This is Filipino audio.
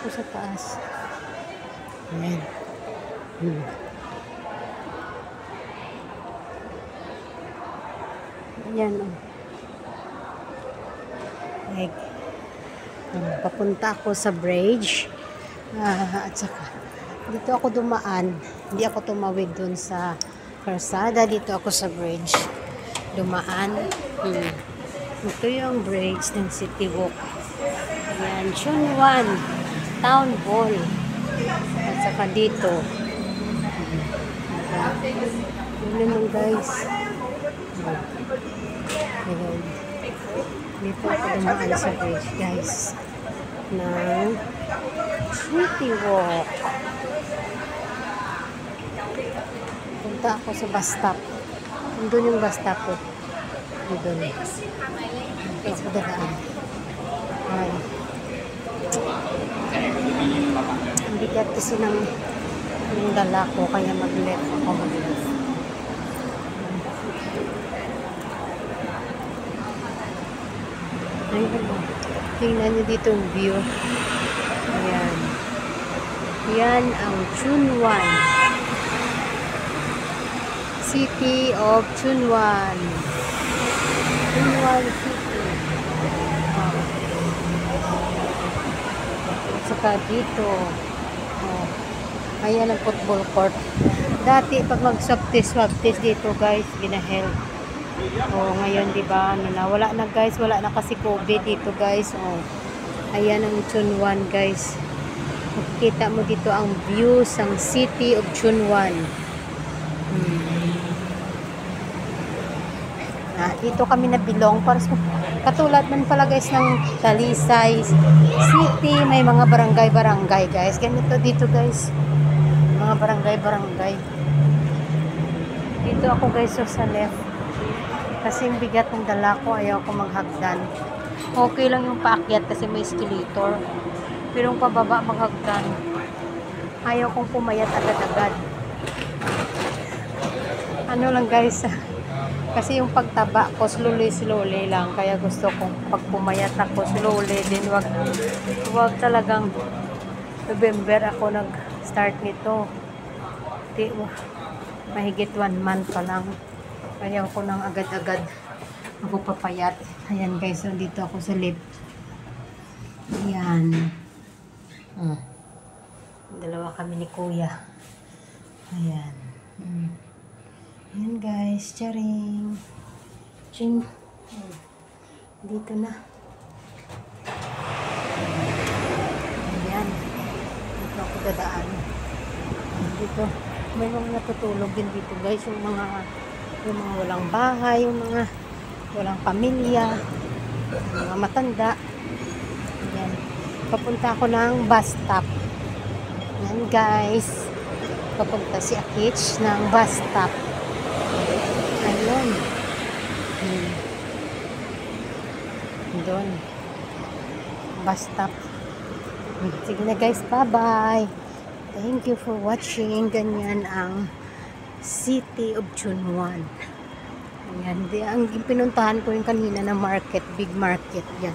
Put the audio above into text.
ako sa taas. Ayan. Ayan, oh. Like, papunta ako sa bridge. At saka, dito ako dumaan. Hindi ako tumawid dun sa karsada. Dito ako sa bridge. Dumaan. Ito yung bridge ng City Walk. Ayan, Chunwan Town Hall. At saka dito. Yun naman guys. Ayan. Dito ako dumaan sa bridge guys. Ng City Walk. Punta ako sa bus stop. Nandun yung bus stop ko. Nandun. Dito ako dadaan. Ay. Ang bigat kasi ng dala ko kaya mag-left ako mag-left. Ayun. Tingnan nyo dito yung view. Ayan. Yan ang Chunwan. City of Chunwan. Chunwan City. Saka dito. Ayan ang football court. Dati pag mag-swab test dito guys, ginaheld. Ngayon diba, wala na guys, wala na kasi COVID dito guys. Ayan ang Chunwan guys. Makikita mo dito ang views ng City of Chunwan. Dito kami nabilong para katulad man pala guys ng Talisay City, may mga barangay guys. Ganito dito guys. Mga barangay. Dito ako guys sa left. Kasi yung bigat ng dala ko, ayaw ko maghagdan. Okay lang yung paakyat kasi may escalator. Pero yung pababa maghagdan, ayaw kong pumayat agad-agad. Ano lang guys, kasi yung pagtaba ko, slowly lang. Kaya gusto kong pag pumayat ako, slowly. Din wag talagang November ako nag-start nito. Mahigit 1 month pa lang. Kaya ako nang agad-agad ako papayat. Ayan guys, so dito ako sa lift. Ayan. Dalawa kami ni Kuya. Ayan. Ayan guys, charing. Ching. Dito na. Ayan. Dito ako dadaan. Dito. May mga natutulog din dito guys. Yung mga walang bahay, yung mga walang pamilya, yung mga matanda. Ayan. Papunta ako ng bus stop. Ayan guys. Papunta si Akich ng bus stop. Ayun. Doon. Bus stop. Sige na guys, bye-bye. Thank you for watching. Ganyan ang City of Chunwan. Ayan. Ang pinuntahan ko yung kanina na market, big market. Yan.